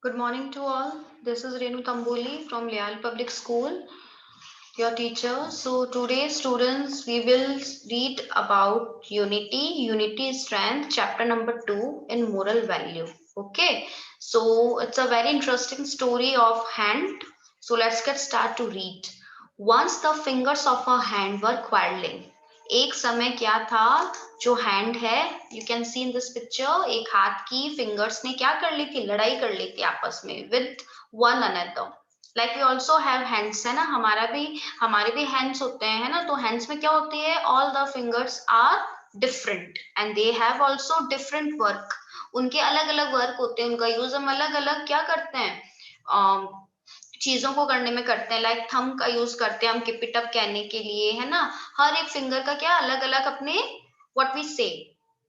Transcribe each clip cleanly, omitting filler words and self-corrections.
Good morning to all. This is Renu Tamboli from Leal Public School, your teacher. So today, students, we will read about unity strength, chapter number 2 in moral value. Okay, so it's a very interesting story of hand. So let's get start to read. Once the fingers of a hand were quarreling. एक समय क्या था, जो hand है, you can see in this picture, एक हाथ की fingers ने क्या कर ली थी, लड़ाई कर ली थी आपस में with one another. Like we also have hands, है ना, हमारे भी हैंड्स होते हैं, है ना। तो हैंड्स में क्या होती है, all the fingers are different and they have also different work. उनके अलग अलग वर्क होते हैं, उनका यूज हम अलग अलग क्या करते हैं, चीजों को करने में करते हैं। लाइक थंब का यूज करते हैं हम कीप इट अप कहने के लिए, है ना। हर एक फिंगर का क्या अलग अलग अपने व्हाट वी से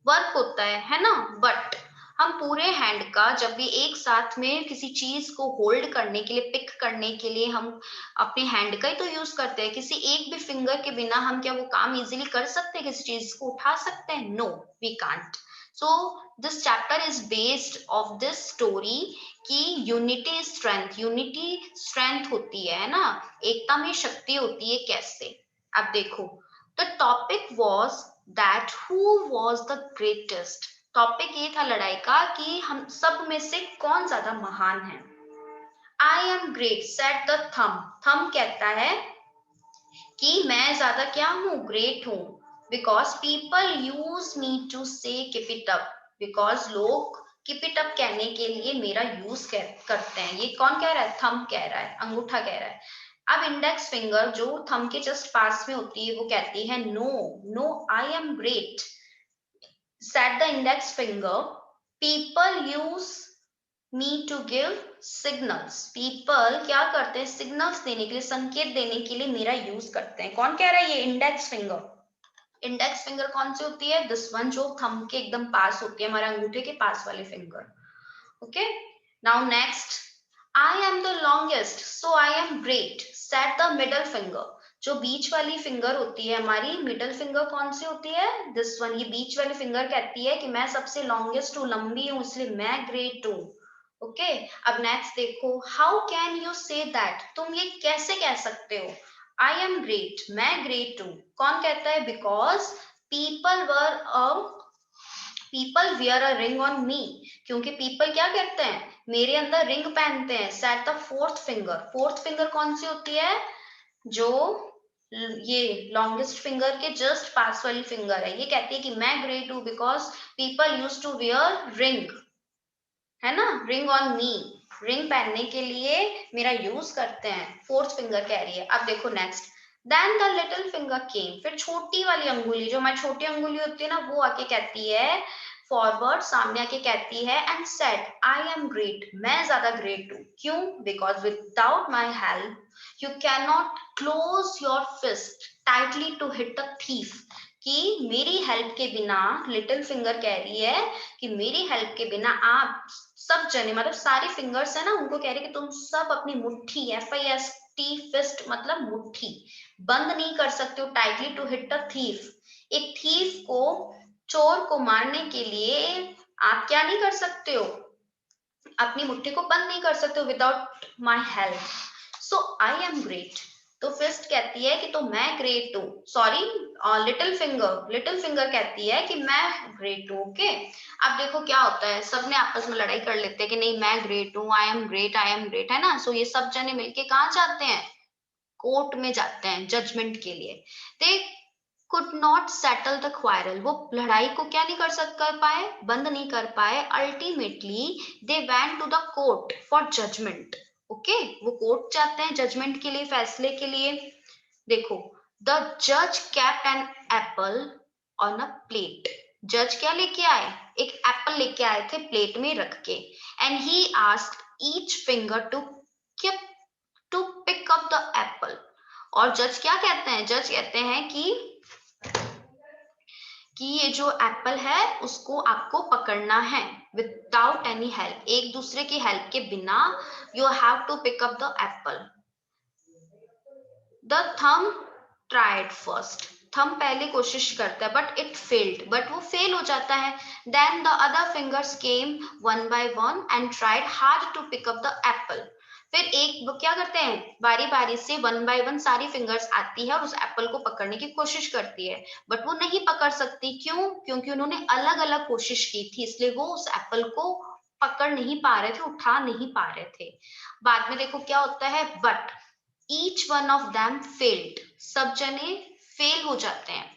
वर्क होता है ना। बट हम पूरे हैंड का जब भी एक साथ में किसी चीज को होल्ड करने के लिए, पिक करने के लिए हम अपने हैंड का ही तो यूज करते हैं। किसी एक भी फिंगर के बिना हम क्या वो काम इजीली कर सकते हैं, किसी चीज को उठा सकते हैं? No, we can't. So this chapter is based of this story कि यूनिटी स्ट्रेंथ होती है ना, एकता में शक्ति होती है कैसे। अब देखो, the topic was that who was the greatest. Topic ये था लड़ाई का कि हम सब में से कौन ज्यादा महान है। I am great said the thumb. Thumb कहता है कि मैं ज्यादा क्या हूँ, ग्रेट हूँ। Because people use me to say keep it up. Because लोग कीप इट अप कहने के लिए मेरा यूज करते हैं। ये कौन कह रहा है, थंब कह रहा है, अंगूठा कह रहा है। अब इंडेक्स फिंगर जो थंब के जस्ट पास में होती है वो कहती है no, no I am great. Said the index finger, people use me to give signals. People क्या करते हैं, सिग्नल्स देने के लिए, संकेत देने के लिए मेरा यूज करते हैं। कौन कह रहा है, ये इंडेक्स फिंगर। इंडेक्स फिंगर कौन सी होती है, दिस वन जो थंब के एकदम पास होती है, हमारे अंगूठे के पास वाली finger. Okay, now next, I am the longest so I am great said the middle finger. जो बीच वाली फिंगर होती है हमारी, मिडल फिंगर कौन सी होती है, दिस वन। ये बीच वाली फिंगर कहती है कि मैं सबसे लॉन्गेस्ट हूँ, लंबी हूँ, इसलिए मैं ग्रेट हूँ। ओके, अब नेक्स्ट देखो, how can you say that. तुम ये कैसे कह सकते हो, आई एम ग्रेट, मैं ग्रेट हूँ। कौन कहता है, because people were a people wear a ring on me. क्योंकि पीपल क्या कहते हैं, मेरे अंदर रिंग पहनते हैं। Set the fourth finger. Fourth finger कौन सी होती है, जो ये लॉन्गेस्ट फिंगर के जस्ट पास वाली फिंगर है। ये कहती है कि मैं ग्रेट हूँ because people use to wear ring, है ना, रिंग ऑन मी। रिंग पहनने के लिए मेरा यूज करते हैं। फोर्थ फिंगर कह रही है। अब देखो next, then the little finger came. फिर छोटी वाली अंगुली, जो हमारी छोटी अंगुली होती है ना, वो आके कहती है फॉरवर्ड, सामने आके कहती है and said I am great, मैं ज्यादा ग्रेट हूँ। क्यों, because without my help you can not close your fist tightly to hit the thief. कि मेरी हेल्प के बिना, लिटिल फिंगर कह रही है कि मेरी हेल्प के बिना आप सब जने, मतलब सारे फिंगर्स है ना, उनको कह रहे कि तुम सब अपनी मुट्ठी, FIST, फिस्ट मतलब मुट्ठी, बंद नहीं कर सकते हो tightly to hit a thief. एक थीफ को, चोर को मारने के लिए आप क्या नहीं कर सकते हो, अपनी मुट्ठी को बंद नहीं कर सकते हो without my help. So I am great. तो फिस्ट कहती है कि तो मैं ग्रेट हूँ, सॉरी, लिटिल फिंगर कहती है कि मैं ग्रेट हूँ। ओके, अब देखो क्या होता है, सबने आपस में लड़ाई कर लेते हैं कि नहीं मैं ग्रेट हूँ, आई am great, I am great, है ना। सो ये सब जने मिलके कहाँ जाते हैं, कोर्ट में जाते हैं जजमेंट के लिए। They could not settle the quarrel. वो लड़ाई को क्या नहीं कर पाए, बंद नहीं कर पाए। Ultimately they went to the court for judgment. Okay, वो कोर्ट जाते हैं जजमेंट के लिए, फैसले के लिए। देखो, द जज kept an apple on a plate. जज क्या लेके आए, एक एप्पल लेके आए थे प्लेट में रख के। And he asked each finger to pick up the apple. और जज क्या कहते हैं, जज कहते हैं कि ये जो एप्पल है उसको आपको पकड़ना है विदाउट एनी हेल्प, एक दूसरे की हेल्प के बिना। You have to pick up the apple. The thumb tried first. Thumb पहले कोशिश करता है बट इट फेल्ड, बट वो फेल हो जाता है. Then the other fingers came one by one and tried hard to pick up the apple. फिर एक वो क्या करते हैं, बारी बारी से वन बाय वन सारी फिंगर्स आती है और उस एप्पल को पकड़ने की कोशिश करती है, बट वो नहीं पकड़ सकती. क्यों? क्योंकि उन्होंने अलग अलग कोशिश की थी, इसलिए वो उस एप्पल को पकड़ नहीं पा रहे थे, उठा नहीं पा रहे थे. बाद में देखो क्या होता है, but each one of them failed, सब जने फेल हो जाते हैं.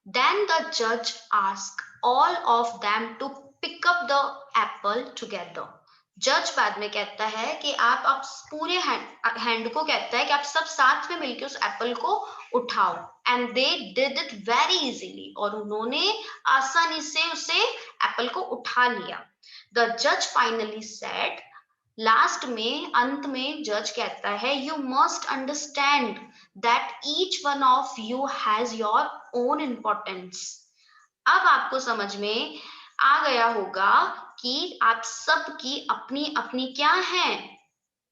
देन द जज ask all of them to pick up the apple together. जज बाद में कहता है कि आप पूरे हैंड को कहता है कि आप सब साथ में मिलकर उस एप्पल को उठाओ. And they did it very easily, और उन्होंने आसानी से उसे एप्पल को उठा लिया. द जज फाइनली सेड, लास्ट में अंत में जज कहता है, you must understand that each one of you has your own importance. अब आपको समझ में आ गया होगा कि आप सबकी अपनी अपनी क्या है,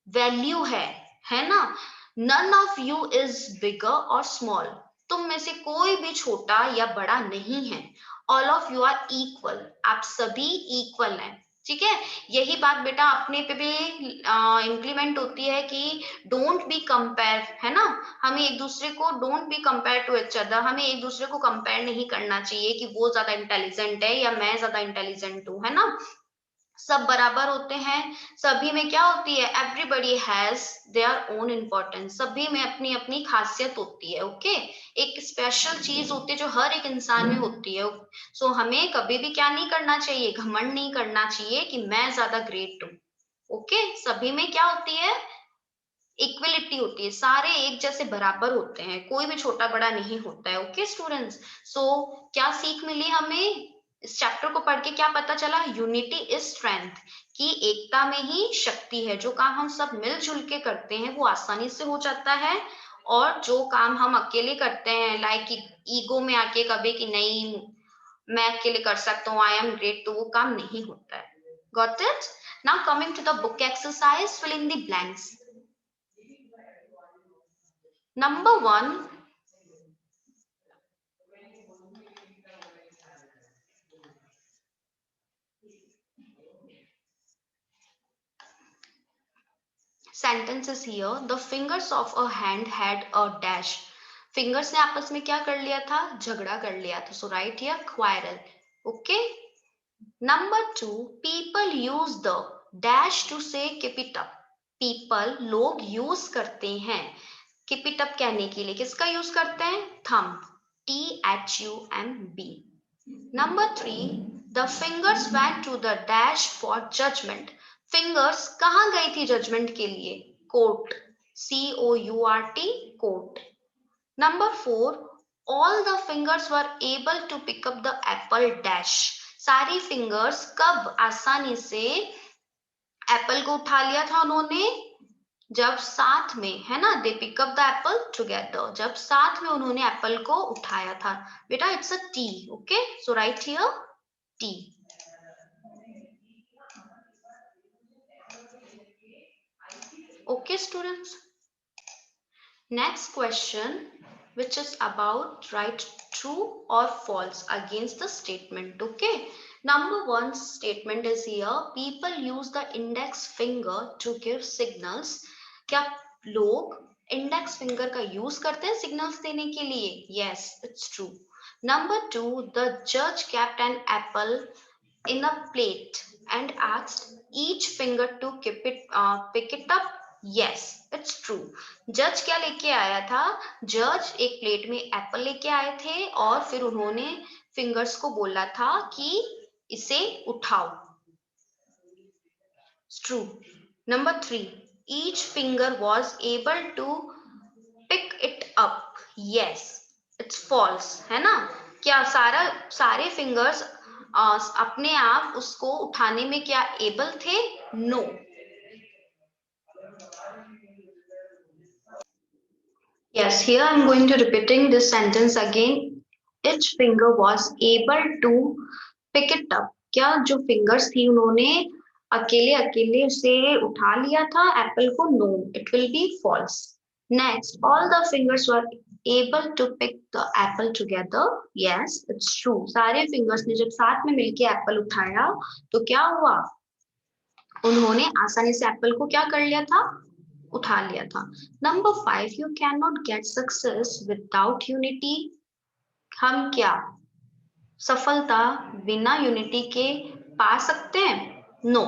वैल्यू है ना. None of you is bigger और स्मॉल, तुम में से कोई भी छोटा या बड़ा नहीं है. All of you are equal, आप सभी इक्वल हैं. ठीक है, यही बात बेटा अपने पे भी इम्प्लीमेंट होती है कि डोंट बी कंपेयर, है ना. हमें एक दूसरे को don't be compare to each other, हमें एक दूसरे को कंपेयर नहीं करना चाहिए कि वो ज्यादा इंटेलिजेंट है या मैं ज्यादा इंटेलिजेंट हूँ, है ना. सब बराबर होते हैं. सभी में क्या होती है, everybody has their own importance, सभी में अपनी अपनी खासियत होती है. ओके, एक स्पेशल चीज होती है जो हर एक इंसान में होती है. सो हमें कभी भी क्या नहीं करना चाहिए, घमंड नहीं करना चाहिए कि मैं ज्यादा ग्रेट हूँ. ओके, सभी में क्या होती है, इक्वलिटी होती है, सारे एक जैसे बराबर होते हैं, कोई भी छोटा बड़ा नहीं होता है. ओके स्टूडेंट्स, सो क्या सीख मिली हमें इस चैप्टर को पढ़ के, क्या पता चला, यूनिटी इज स्ट्रेंथ, कि एकता में ही शक्ति है. जो काम हम सब मिलजुल के करते हैं वो आसानी से हो जाता है, और जो काम हम अकेले करते हैं लाइक ईगो में आके कभी कि नहीं मैं अकेले कर सकता हूँ, आई एम ग्रेट, तो वो काम नहीं होता है. Got it? Now coming to the book exercise, fill in the blanks. Number one, sentence is here. The fingers of a hand had a dash. Fingers ने आपस में क्या कर लिया था, झगड़ा कर लिया था. So write here quarrel. Okay. Number two, people use the dash to say keep it up. People लोग use करते हैं keep it up कहने के लिए. किसका यूज करते हैं, thumb. THUMB. Number three, the fingers went to the dash for judgment. Fingers कहाँ गई थी judgment के लिए, court. COURT, court. Number four, all the fingers were able to pick up the apple dash. सारी fingers कब आसानी से Apple को उठा लिया था उन्होंने, जब साथ में, है ना, they pick up the apple together, जब साथ में उन्होंने एप्पल को उठाया था. बेटा it's a T. Okay, so right here T. Okay students, next question, which is about write true or false against the statement. Okay, number one statement is here, people use the index finger to give signals. क्या लोग index finger का use करते हैं signals देने के लिए? Yes, it's true. Number two, the जज kept an apple in a plate and asked each finger to pick it up. Yes, it's true. जज क्या लेके आया था, जज एक प्लेट में एप्पल लेके आए थे और फिर उन्होंने फिंगर्स को बोला था कि इसे उठाओ. It's true. Number three, each finger was able to pick it up. Yes, it's false, है ना. क्या सारे फिंगर्स अपने आप उसको उठाने में क्या एबल थे? No. Yes, here I'm going to repeating this sentence again. Each finger was able to pick it up. क्या जो फिंगर्स थी उन्होंने अकेले अकेले उसे उठा लिया था एप्पल को? No, it will be false. Next, all the fingers were able to pick the apple together? Yes, it's true. सारे fingers ने जब साथ में मिलके एप्पल उठाया तो क्या हुआ? उन्होंने आसानी से एप्पल को क्या कर लिया था? उठा लिया था. Number 5, you cannot get success without unity. हम क्या सफलता बिना यूनिटी के पा सकते हैं? No.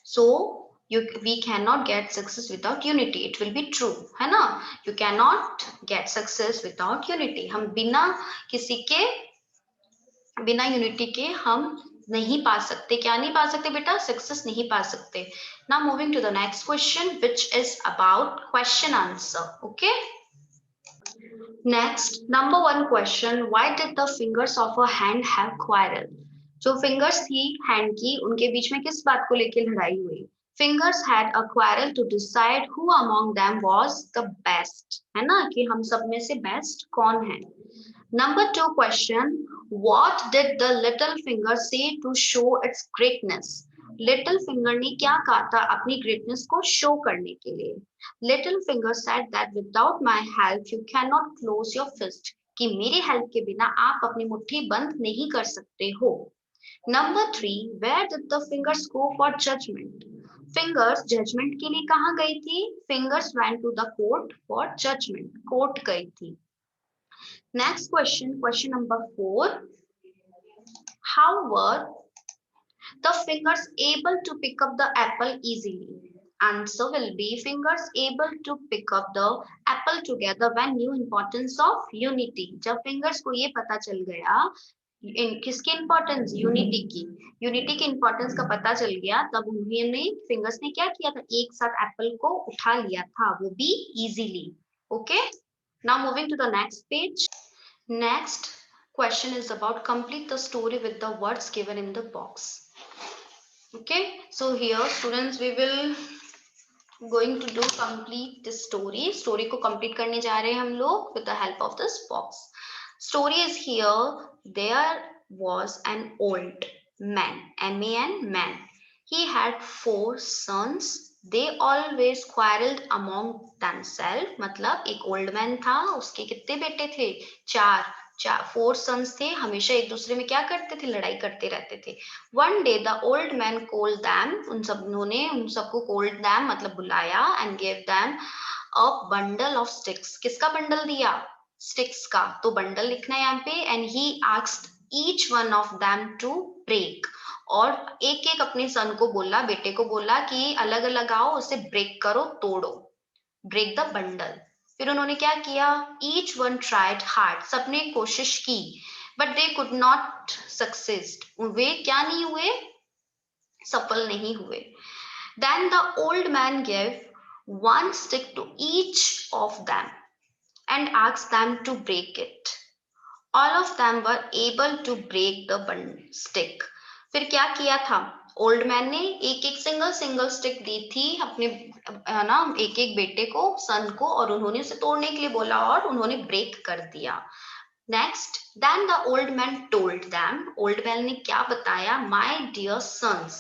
So we cannot get success without unity. It will be true, है ना? You cannot get success without unity. हम बिना किसी के बिना यूनिटी के हम नहीं पा सकते. क्या नहीं पा सकते बेटा? सक्सेस नहीं पा सकते. Now moving to the next question, which is about question answer. Okay. Next, number 1 question, why did the fingers of a hand have quarrel? जो fingers थी hand की, उनके बीच में किस बात को लेके लड़ाई हुई? Fingers had a quarrel to decide who among them was the best. है ना कि हम सब में से best कौन है? Number 2 question, what did the little finger say to show its greatness? Little finger ने क्या कहा था अपनी greatness को show करने के लिए? Little finger said that without my help you cannot close your fist. कि मेरी help के बिना आप अपनी मुट्ठी बंद नहीं कर सकते हो. Number 3, where did the fingers go for judgment? Fingers judgment के लिए कहाँ गई थी? Fingers went to the court for judgment. Court गई थी. Next question, question number 4. How were the fingers able to pick up the apple easily? Answer will be fingers able to pick up the apple together when knew importance of unity. जब fingers को ये पता चल गया किसकी importance? Unity की. Unity की importance का पता चल गया तब उन्होंने फिंगर्स ने क्या किया था? एक साथ एप्पल को उठा लिया था, वो भी easily. Okay. Now moving to the next page. Next question is about complete the story with the words given in the box. Okay, so here students we will going to do complete this story. Story को complete करने जा रहे हैं हम लोग with the help of this box. Story is here. There was an old man, M-A-N, man. He had 4 sons. They always quarreled among themselves. मतलब एक old man था, उसके कितने बेटे थे? 4 sons थे. हमेशा एक दूसरे में क्या करते थे? लड़ाई करते रहते थे. One day the old man called them. उन सबको called them मतलब बुलाया and gave them a bundle of sticks. किसका बंडल दिया? Sticks का. तो बंडल लिखना है यहाँ पे. And he asked each one of them to break. और एक एक अपने सन को बोला, बेटे को बोला कि अलग अलग आओ, उसे ब्रेक करो, तोड़ो. Break the bundle. फिर उन्होंने क्या किया? Each one tried hard. सबने कोशिश की. But they could not succeed. वे क्या नहीं हुए? सफल नहीं हुए. Then the old man gave 1 stick to each of them and asked them to break it. All of them were able to break the stick. फिर क्या किया था? ओल्ड मैन ने एक एक सिंगल स्टिक दी थी अपने ना एक एक बेटे को, सन को, और उन्होंने उसे तोड़ने के लिए बोला और उन्होंने ब्रेक कर दिया. Next, then the old man told them. Old man ने क्या बताया? My dear sons,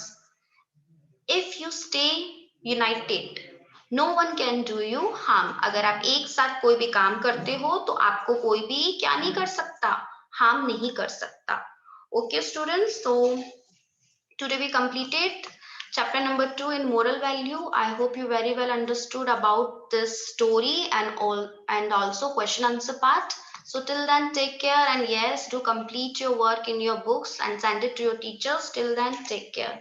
if you stay united no one can do you harm. अगर आप एक साथ कोई भी काम करते हो तो आपको कोई भी क्या नहीं कर सकता? हार्म नहीं कर सकता. Okay students, so today we completed chapter number 2 in moral value. I hope you very well understood about this story and also question answer part. So till then, take care, and yes, do complete your work in your books and send it to your teachers. Till then, take care.